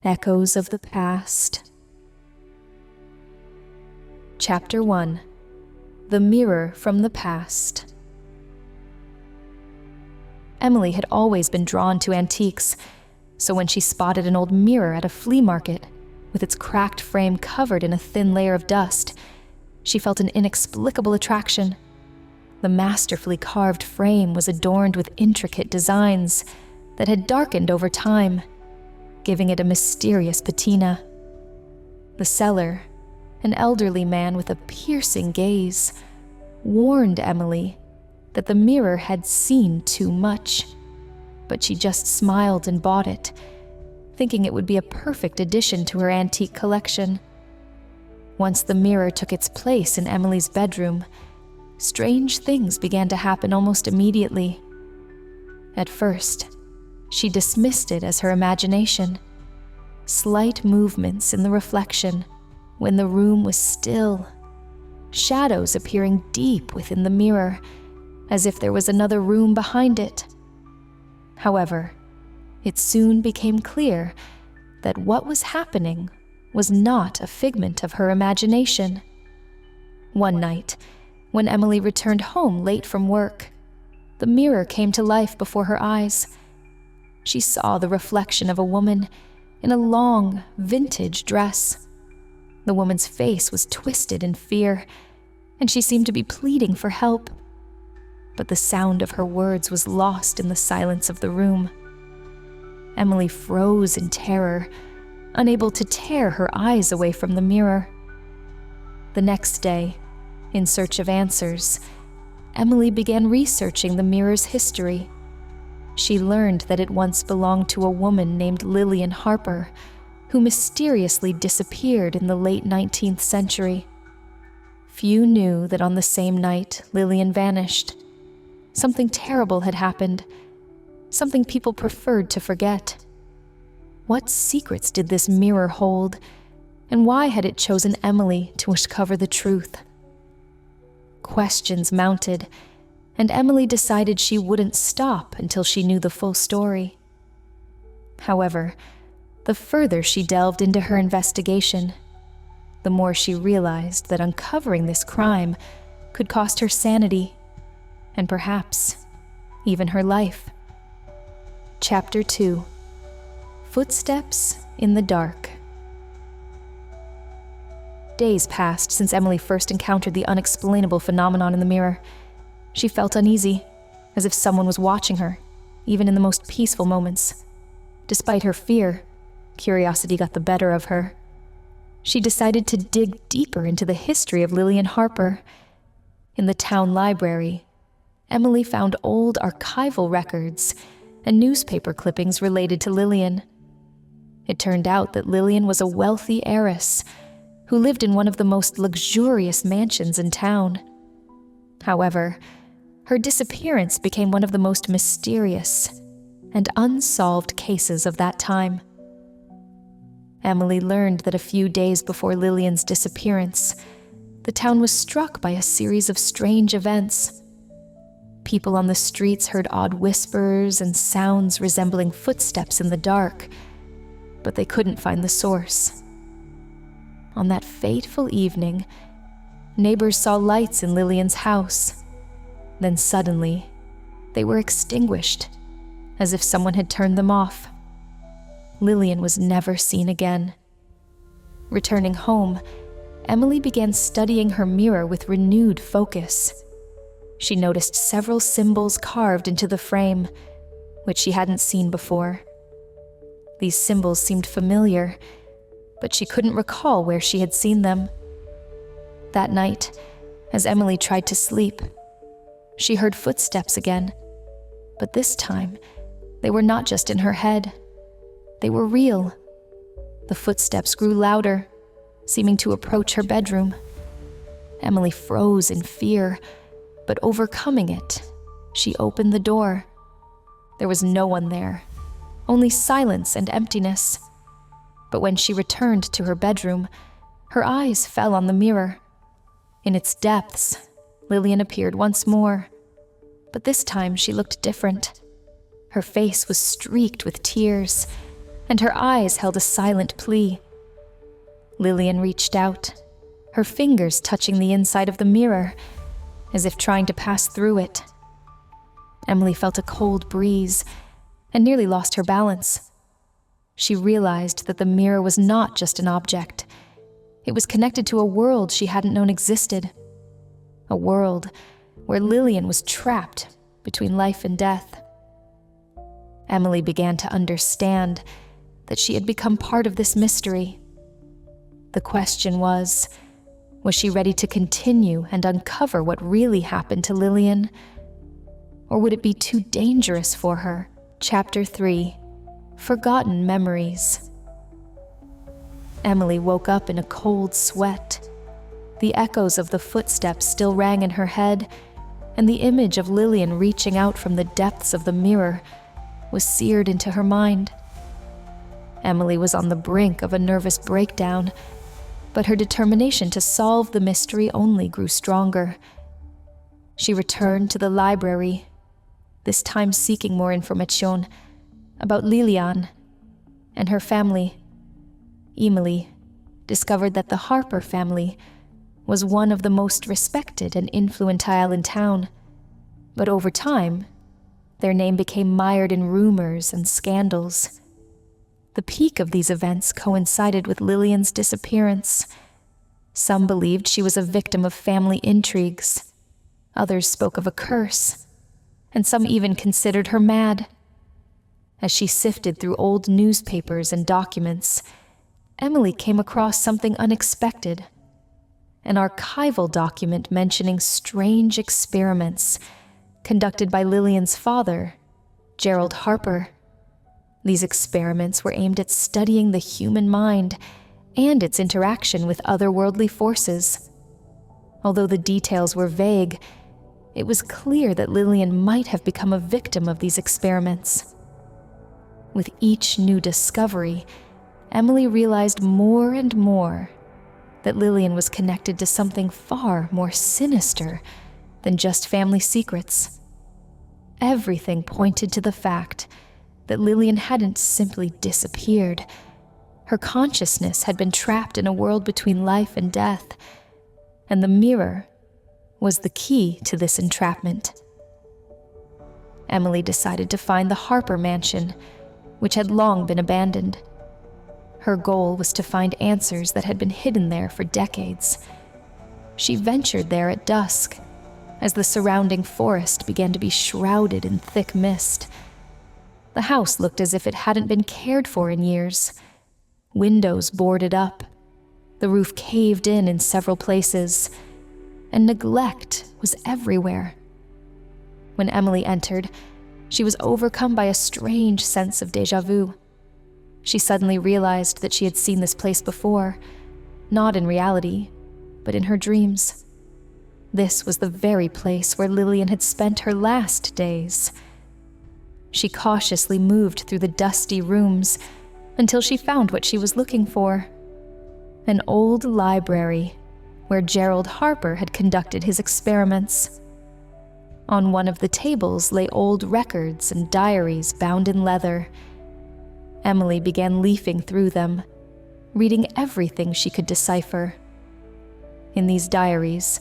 Echoes of the Past. Chapter 1. The Mirror from the Past. Emily had always been drawn to antiques, so when she spotted an old mirror at a flea market, with its cracked frame covered in a thin layer of dust, she felt an inexplicable attraction. The masterfully carved frame was adorned with intricate designs that had darkened over time, giving it a mysterious patina. The seller, an elderly man with a piercing gaze, warned Emily that the mirror had seen too much, but she just smiled and bought it, thinking it would be a perfect addition to her antique collection. Once the mirror took its place in Emily's bedroom, strange things began to happen almost immediately. At first, she dismissed it as her imagination. Slight movements in the reflection when the room was still, shadows appearing deep within the mirror, as if there was another room behind it. However, it soon became clear that what was happening was not a figment of her imagination. One night, when Emily returned home late from work, the mirror came to life before her eyes. She saw the reflection of a woman in a long, vintage dress. The woman's face was twisted in fear, and she seemed to be pleading for help. But the sound of her words was lost in the silence of the room. Emily froze in terror, unable to tear her eyes away from the mirror. The next day, in search of answers, Emily began researching the mirror's history. She learned that it once belonged to a woman named Lillian Harper, who mysteriously disappeared in the late 19th century. Few knew that on the same night Lillian vanished. Something terrible had happened, something people preferred to forget. What secrets did this mirror hold, and why had it chosen Emily to uncover the truth? Questions mounted, and Emily decided she wouldn't stop until she knew the full story. However, the further she delved into her investigation, the more she realized that uncovering this crime could cost her sanity, and perhaps even her life. Chapter 2. Footsteps in the Dark. Days passed since Emily first encountered the unexplainable phenomenon in the mirror. She felt uneasy, as if someone was watching her, even in the most peaceful moments. Despite her fear, curiosity got the better of her. She decided to dig deeper into the history of Lillian Harper. In the town library, Emily found old archival records and newspaper clippings related to Lillian. It turned out that Lillian was a wealthy heiress who lived in one of the most luxurious mansions in town. However, her disappearance became one of the most mysterious and unsolved cases of that time. Emily learned that a few days before Lillian's disappearance, the town was struck by a series of strange events. People on the streets heard odd whispers and sounds resembling footsteps in the dark, but they couldn't find the source. On that fateful evening, neighbors saw lights in Lillian's house. Then suddenly, they were extinguished, as if someone had turned them off. Lillian was never seen again. Returning home, Emily began studying her mirror with renewed focus. She noticed several symbols carved into the frame, which she hadn't seen before. These symbols seemed familiar, but she couldn't recall where she had seen them. That night, as Emily tried to sleep, she heard footsteps again, but this time, they were not just in her head. They were real. The footsteps grew louder, seeming to approach her bedroom. Emily froze in fear, but overcoming it, she opened the door. There was no one there, only silence and emptiness. But when she returned to her bedroom, her eyes fell on the mirror. In its depths, Lillian appeared once more, but this time she looked different. Her face was streaked with tears, and her eyes held a silent plea. Lillian reached out, her fingers touching the inside of the mirror, as if trying to pass through it. Emily felt a cold breeze and nearly lost her balance. She realized that the mirror was not just an object. It was connected to a world she hadn't known existed. A world where Lillian was trapped between life and death. Emily began to understand that she had become part of this mystery. The question was she ready to continue and uncover what really happened to Lillian? Or would it be too dangerous for her? Chapter 3: Forgotten Memories. Emily woke up in a cold sweat. The echoes of the footsteps still rang in her head, and the image of Lillian reaching out from the depths of the mirror was seared into her mind. Emily was on the brink of a nervous breakdown, but her determination to solve the mystery only grew stronger. She returned to the library, this time seeking more information about Lilian and her family. Emily discovered that the Harper family was one of the most respected and influential in town, but over time, their name became mired in rumors and scandals. The peak of these events coincided with Lillian's disappearance. Some believed she was a victim of family intrigues. Others spoke of a curse, and some even considered her mad. As she sifted through old newspapers and documents, Emily came across something unexpected. An archival document mentioning strange experiments conducted by Lillian's father, Gerald Harper. These experiments were aimed at studying the human mind and its interaction with otherworldly forces. Although the details were vague, it was clear that Lillian might have become a victim of these experiments. With each new discovery, Emily realized more and more that Lillian was connected to something far more sinister than just family secrets. Everything pointed to the fact that Lillian hadn't simply disappeared. Her consciousness had been trapped in a world between life and death, and the mirror was the key to this entrapment. Emily decided to find the Harper mansion, which had long been abandoned. Her goal was to find answers that had been hidden there for decades. She ventured there at dusk, as the surrounding forest began to be shrouded in thick mist. The house looked as if it hadn't been cared for in years. Windows boarded up, the roof caved in several places, and neglect was everywhere. When Emily entered, she was overcome by a strange sense of déjà vu. She suddenly realized that she had seen this place before, not in reality, but in her dreams. This was the very place where Lillian had spent her last days. She cautiously moved through the dusty rooms until she found what she was looking for: an old library where Gerald Harper had conducted his experiments. On one of the tables lay old records and diaries bound in leather. Emily began leafing through them, reading everything she could decipher. In these diaries,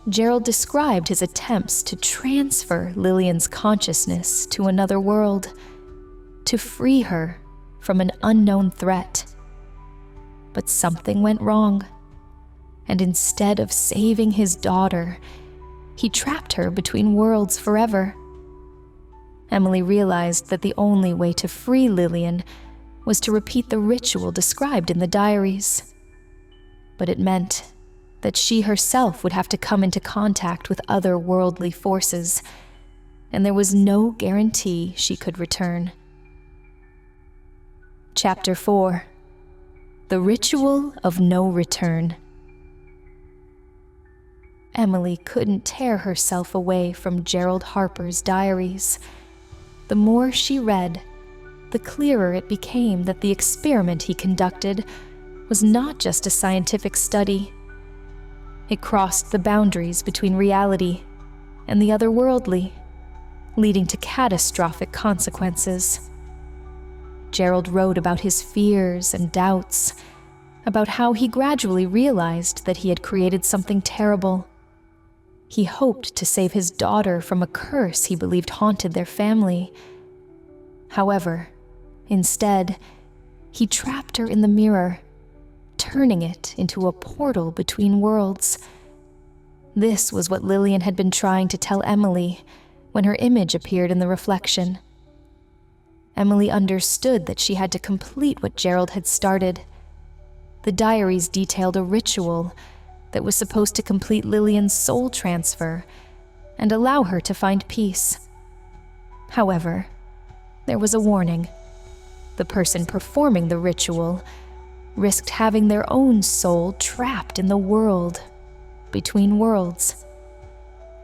Gerald described his attempts to transfer Lillian's consciousness to another world, to free her from an unknown threat. But something went wrong, and instead of saving his daughter, he trapped her between worlds forever. Emily realized that the only way to free Lillian was to repeat the ritual described in the diaries. But it meant that she herself would have to come into contact with otherworldly forces, and there was no guarantee she could return. Chapter 4: The Ritual of No Return. Emily couldn't tear herself away from Gerald Harper's diaries. The more she read, the clearer it became that the experiment he conducted was not just a scientific study. It crossed the boundaries between reality and the otherworldly, leading to catastrophic consequences. Gerald wrote about his fears and doubts, about how he gradually realized that he had created something terrible. He hoped to save his daughter from a curse he believed haunted their family. However, instead, he trapped her in the mirror, turning it into a portal between worlds. This was what Lillian had been trying to tell Emily when her image appeared in the reflection. Emily understood that she had to complete what Gerald had started. The diaries detailed a ritual that was supposed to complete Lillian's soul transfer and allow her to find peace. However, there was a warning. The person performing the ritual risked having their own soul trapped in the world between worlds.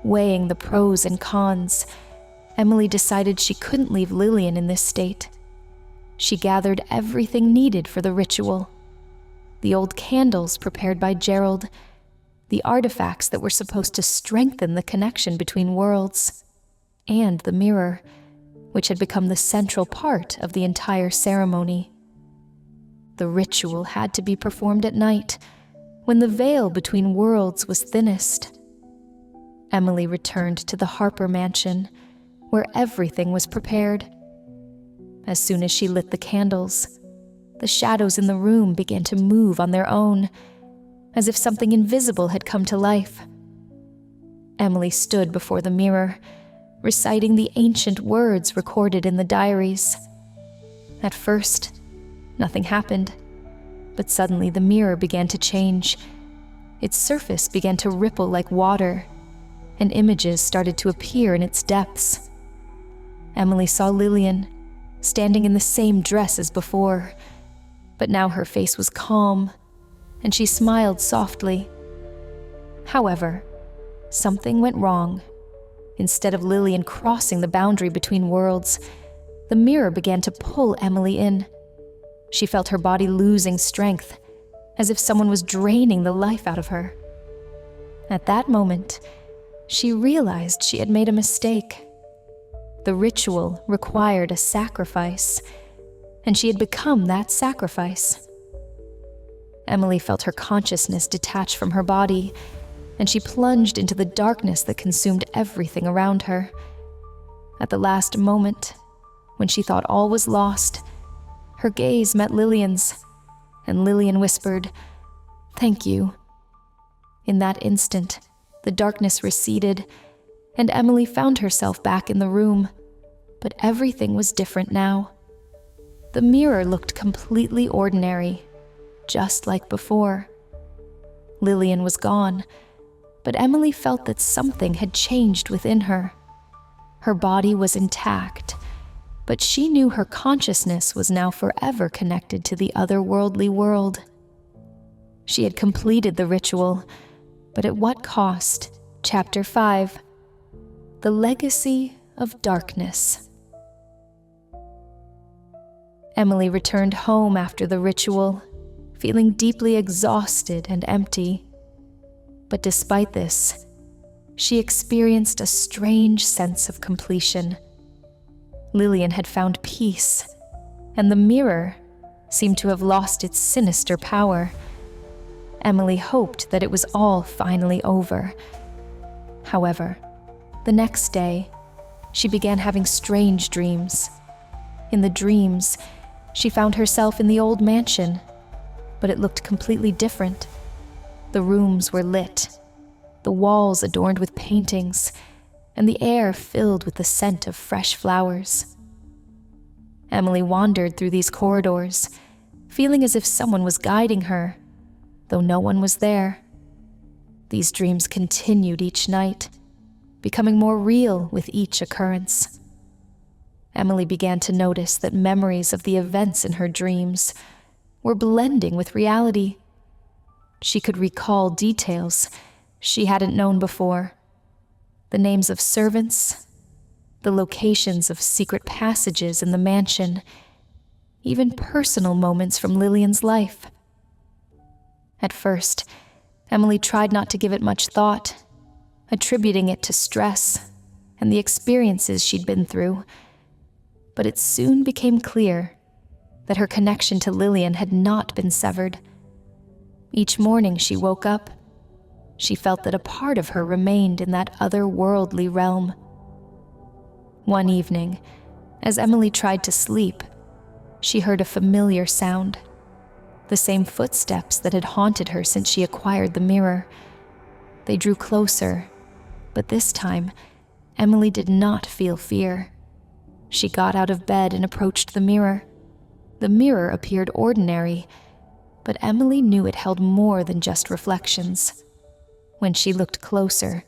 Weighing the pros and cons, Emily decided she couldn't leave Lillian in this state. She gathered everything needed for the ritual: the old candles prepared by Gerald, the artifacts that were supposed to strengthen the connection between worlds, and the mirror, which had become the central part of the entire ceremony. The ritual had to be performed at night, when the veil between worlds was thinnest. Emily returned to the Harper mansion, where everything was prepared. As soon as she lit the candles, the shadows in the room began to move on their own, as if something invisible had come to life. Emily stood before the mirror, reciting the ancient words recorded in the diaries. At first, nothing happened, but suddenly the mirror began to change. Its surface began to ripple like water, and images started to appear in its depths. Emily saw Lillian, standing in the same dress as before, but now her face was calm, and she smiled softly. However, something went wrong. Instead of Lillian crossing the boundary between worlds, the mirror began to pull Emily in. She felt her body losing strength, as if someone was draining the life out of her. At that moment, she realized she had made a mistake. The ritual required a sacrifice, and she had become that sacrifice. Emily felt her consciousness detach from her body, and she plunged into the darkness that consumed everything around her. At the last moment, when she thought all was lost, her gaze met Lillian's, and Lillian whispered, "Thank you." In that instant, the darkness receded, and Emily found herself back in the room. But everything was different now. The mirror looked completely ordinary, just like before. Lillian was gone, but Emily felt that something had changed within her. Her body was intact, but she knew her consciousness was now forever connected to the otherworldly world. She had completed the ritual, but at what cost? Chapter 5. The Legacy of Darkness. Emily returned home after the ritual, feeling deeply exhausted and empty. But despite this, she experienced a strange sense of completion. Lillian had found peace, and the mirror seemed to have lost its sinister power. Emily hoped that it was all finally over. However, the next day, she began having strange dreams. In the dreams, she found herself in the old mansion, but it looked completely different. The rooms were lit, the walls adorned with paintings, and the air filled with the scent of fresh flowers. Emily wandered through these corridors, feeling as if someone was guiding her, though no one was there. These dreams continued each night, becoming more real with each occurrence. Emily began to notice that memories of the events in her dreams were blending with reality. She could recall details she hadn't known before: the names of servants, the locations of secret passages in the mansion, even personal moments from Lillian's life. At first, Emily tried not to give it much thought, attributing it to stress and the experiences she'd been through. But it soon became clear that her connection to Lillian had not been severed. Each morning she woke up, she felt that a part of her remained in that otherworldly realm. One evening, as Emily tried to sleep, she heard a familiar sound, the same footsteps that had haunted her since she acquired the mirror. They drew closer, but this time, Emily did not feel fear. She got out of bed and approached the mirror. The mirror appeared ordinary, but Emily knew it held more than just reflections. When she looked closer,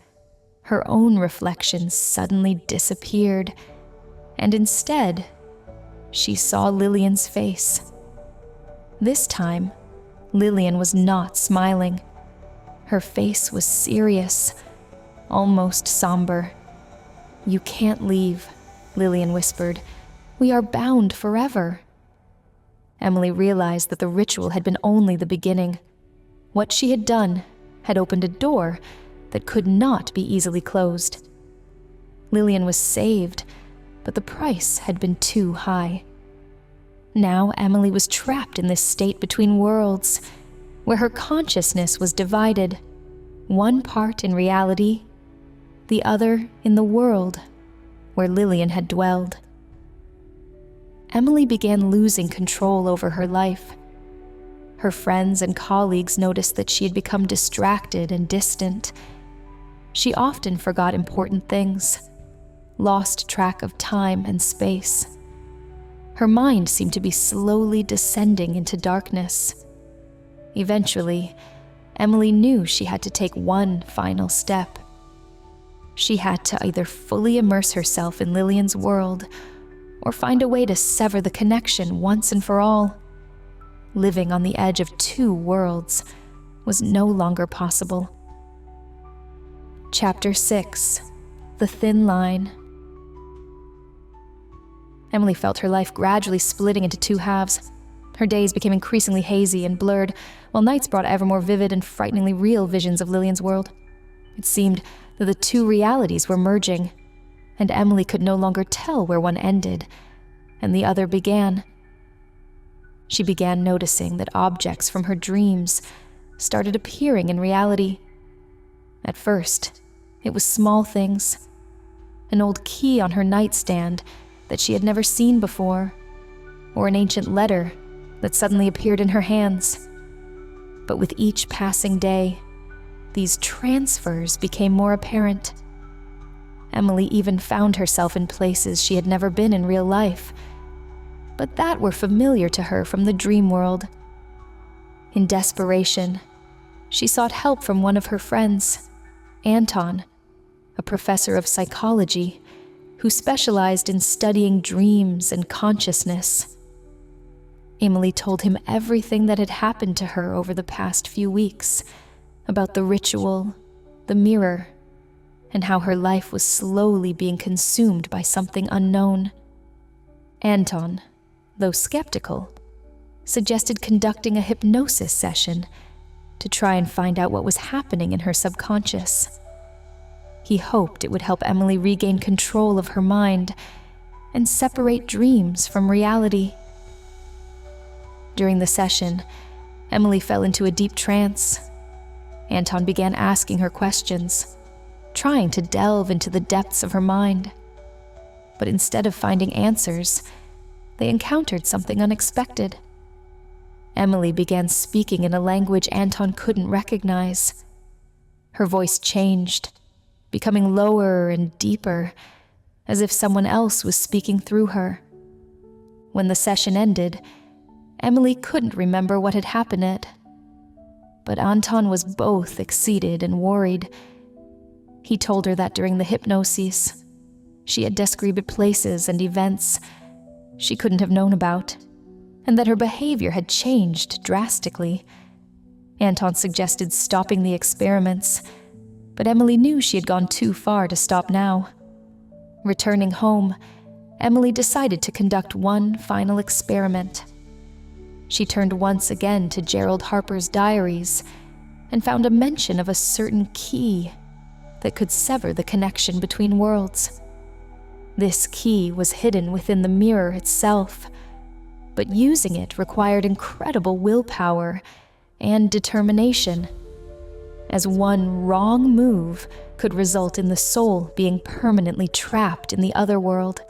her own reflection suddenly disappeared, and instead, she saw Lillian's face. This time, Lillian was not smiling. Her face was serious, almost somber. "You can't leave," Lillian whispered. "We are bound forever." Emily realized that the ritual had been only the beginning. What she had done had opened a door that could not be easily closed. Lillian was saved, but the price had been too high. Now Emily was trapped in this state between worlds, where her consciousness was divided, one part in reality, the other in the world where Lillian had dwelled. Emily began losing control over her life. Her friends and colleagues noticed that she had become distracted and distant. She often forgot important things, lost track of time and space. Her mind seemed to be slowly descending into darkness. Eventually, Emily knew she had to take one final step. She had to either fully immerse herself in Lillian's world or find a way to sever the connection once and for all. Living on the edge of two worlds was no longer possible. Chapter 6: The Thin Line. Emily felt her life gradually splitting into two halves. Her days became increasingly hazy and blurred, while nights brought ever more vivid and frighteningly real visions of Lillian's world. It seemed that the two realities were merging, and Emily could no longer tell where one ended and the other began. She began noticing that objects from her dreams started appearing in reality. At first, it was small things. An old key on her nightstand that she had never seen before, or an ancient letter that suddenly appeared in her hands. But with each passing day, these transfers became more apparent. Emily even found herself in places she had never been in real life, but that were familiar to her from the dream world. In desperation, she sought help from one of her friends, Anton, a professor of psychology who specialized in studying dreams and consciousness. Emily told him everything that had happened to her over the past few weeks, about the ritual, the mirror, and how her life was slowly being consumed by something unknown. Anton, though skeptical, suggested conducting a hypnosis session to try and find out what was happening in her subconscious. He hoped it would help Emily regain control of her mind and separate dreams from reality. During the session, Emily fell into a deep trance. Anton began asking her questions, trying to delve into the depths of her mind. But instead of finding answers, they encountered something unexpected. Emily began speaking in a language Anton couldn't recognize. Her voice changed, becoming lower and deeper, as if someone else was speaking through her. When the session ended, Emily couldn't remember what had happened, but Anton was both excited and worried. He told her that during the hypnosis, she had described places and events she couldn't have known about, and that her behavior had changed drastically. Anton suggested stopping the experiments, but Emily knew she had gone too far to stop now. Returning home, Emily decided to conduct one final experiment. She turned once again to Gerald Harper's diaries and found a mention of a certain key that could sever the connection between worlds. This key was hidden within the mirror itself, but using it required incredible willpower and determination, as one wrong move could result in the soul being permanently trapped in the other world.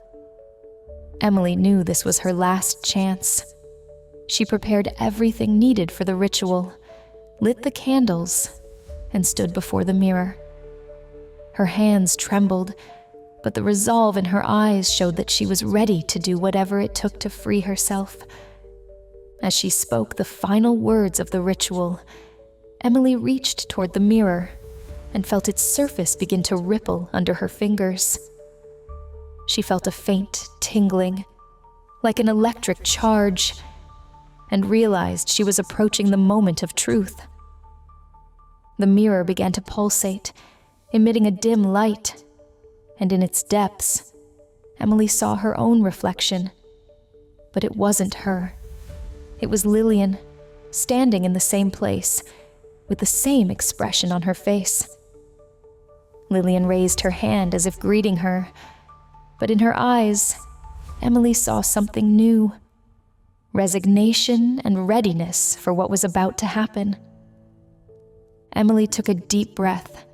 Emily knew this was her last chance. She prepared everything needed for the ritual, lit the candles, and stood before the mirror. Her hands trembled, but the resolve in her eyes showed that she was ready to do whatever it took to free herself. As she spoke the final words of the ritual, Emily reached toward the mirror and felt its surface begin to ripple under her fingers. She felt a faint tingling, like an electric charge, and realized she was approaching the moment of truth. The mirror began to pulsate, emitting a dim light, and in its depths, Emily saw her own reflection. But it wasn't her. It was Lillian, standing in the same place, with the same expression on her face. Lillian raised her hand as if greeting her, but in her eyes, Emily saw something new: resignation and readiness for what was about to happen. Emily took a deep breath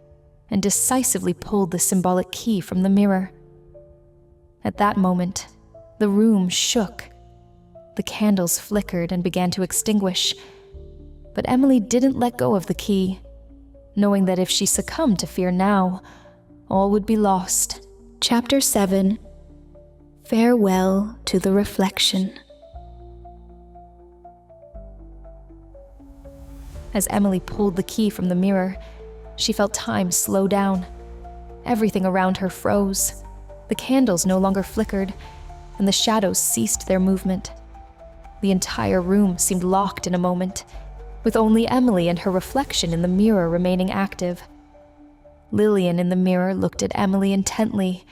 and decisively pulled the symbolic key from the mirror. At that moment, the room shook. The candles flickered and began to extinguish, but Emily didn't let go of the key, knowing that if she succumbed to fear now, all would be lost. Chapter 7. Farewell to the Reflection. As Emily pulled the key from the mirror, she felt time slow down. Everything around her froze. The candles no longer flickered, and the shadows ceased their movement. The entire room seemed locked in a moment, with only Emily and her reflection in the mirror remaining active. Lillian in the mirror looked at Emily intently,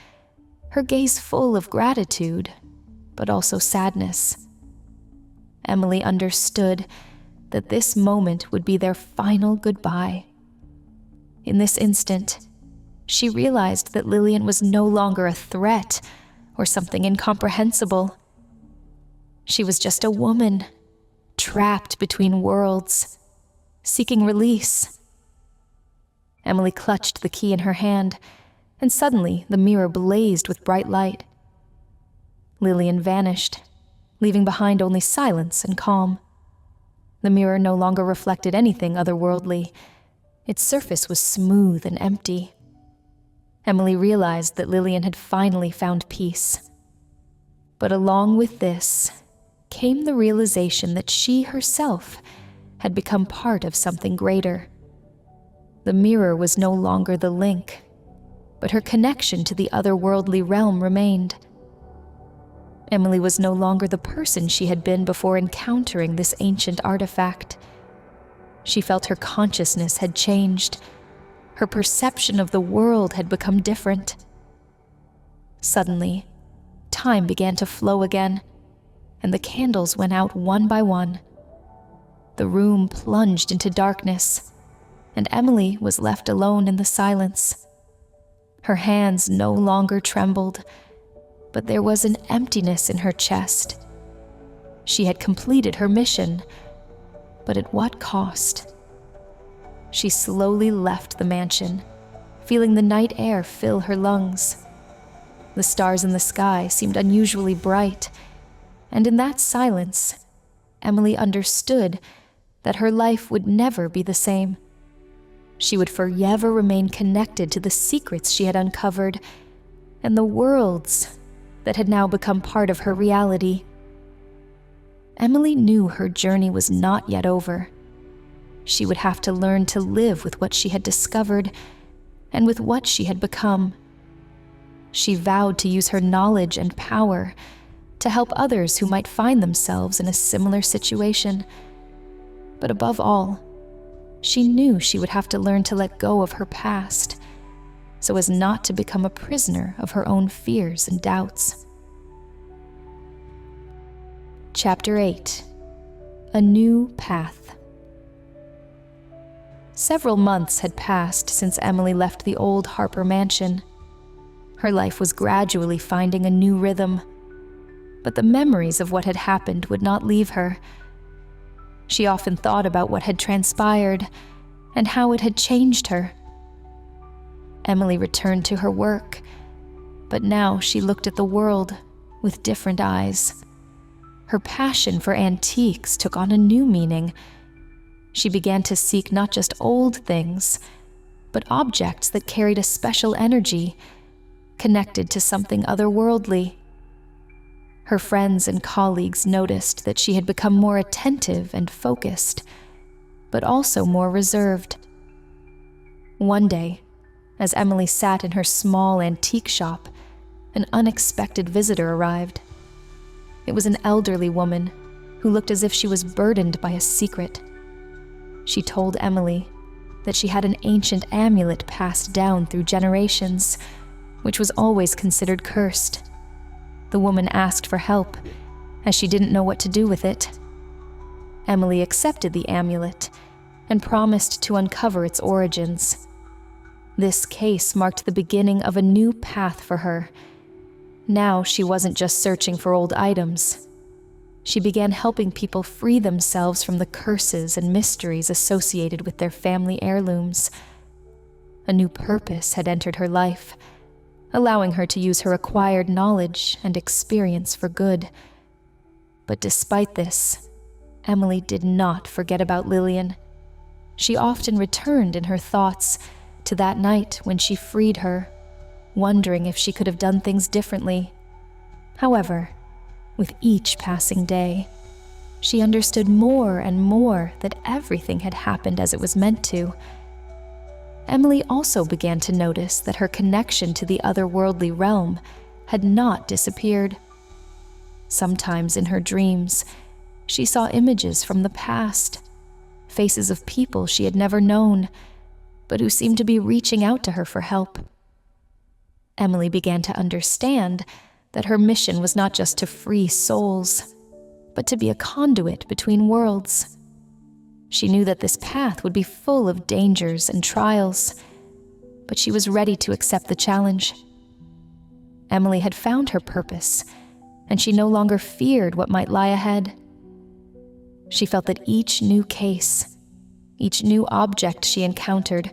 her gaze full of gratitude, but also sadness. Emily understood that this moment would be their final goodbye. In this instant, she realized that Lillian was no longer a threat or something incomprehensible. She was just a woman, trapped between worlds, seeking release. Emily clutched the key in her hand, and suddenly the mirror blazed with bright light. Lillian vanished, leaving behind only silence and calm. The mirror no longer reflected anything otherworldly. Its surface was smooth and empty. Emily realized that Lillian had finally found peace. But along with this came the realization that she herself had become part of something greater. The mirror was no longer the link, but her connection to the otherworldly realm remained. Emily was no longer the person she had been before encountering this ancient artifact. She felt her consciousness had changed. Her perception of the world had become different. Suddenly, time began to flow again, and the candles went out one by one. The room plunged into darkness, and Emily was left alone in the silence. Her hands no longer trembled, but there was an emptiness in her chest. She had completed her mission, but at what cost? She slowly left the mansion, feeling the night air fill her lungs. The stars in the sky seemed unusually bright, and in that silence, Emily understood that her life would never be the same. She would forever remain connected to the secrets she had uncovered and the worlds that had now become part of her reality. Emily knew her journey was not yet over. She would have to learn to live with what she had discovered and with what she had become. She vowed to use her knowledge and power to help others who might find themselves in a similar situation. But above all, she knew she would have to learn to let go of her past, so as not to become a prisoner of her own fears and doubts. Chapter 8. A New Path. Several months had passed since Emily left the old Harper mansion. Her life was gradually finding a new rhythm. but the memories of what had happened would not leave her. She often thought about what had transpired and how it had changed her. Emily returned to her work, but now she looked at the world with different eyes. Her passion for antiques took on a new meaning. She began to seek not just old things, but objects that carried a special energy, connected to something otherworldly. Her friends and colleagues noticed that she had become more attentive and focused, but also more reserved. One day, as Emily sat in her small antique shop, an unexpected visitor arrived. It was an elderly woman who looked as if she was burdened by a secret. She told Emily that she had an ancient amulet passed down through generations, which was always considered cursed. The woman asked for help, as she didn't know what to do with it. Emily accepted the amulet and promised to uncover its origins. This case marked the beginning of a new path for her. Now she wasn't just searching for old items. She began helping people free themselves from the curses and mysteries associated with their family heirlooms. A new purpose had entered her life, allowing her to use her acquired knowledge and experience for good. But despite this, Emily did not forget about Lillian. She often returned in her thoughts to that night when she freed her, wondering if she could have done things differently. However, with each passing day, she understood more and more that everything had happened as it was meant to. Emily also began to notice that her connection to the otherworldly realm had not disappeared. Sometimes in her dreams, she saw images from the past, faces of people she had never known, but who seemed to be reaching out to her for help. Emily began to understand that her mission was not just to free souls, but to be a conduit between worlds. She knew that this path would be full of dangers and trials, but she was ready to accept the challenge. Emily had found her purpose, and she no longer feared what might lie ahead. She felt that each new case, each new object she encountered,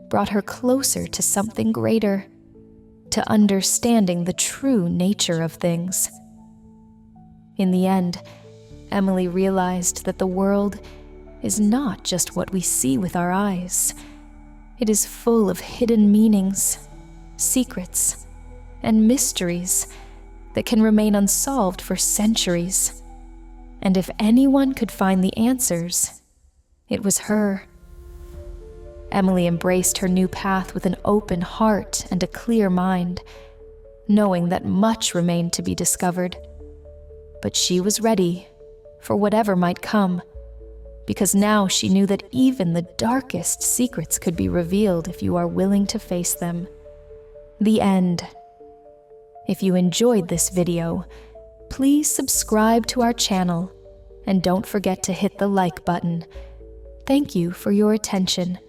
brought her closer to something greater, to understanding the true nature of things. In the end, Emily realized that the world is not just what we see with our eyes. It is full of hidden meanings, secrets, and mysteries that can remain unsolved for centuries. And if anyone could find the answers, it was her. Emily embraced her new path with an open heart and a clear mind, knowing that much remained to be discovered. But she was ready for whatever might come, because now she knew that even the darkest secrets could be revealed if you are willing to face them. The end. If you enjoyed this video, please subscribe to our channel and don't forget to hit the like button. Thank you for your attention.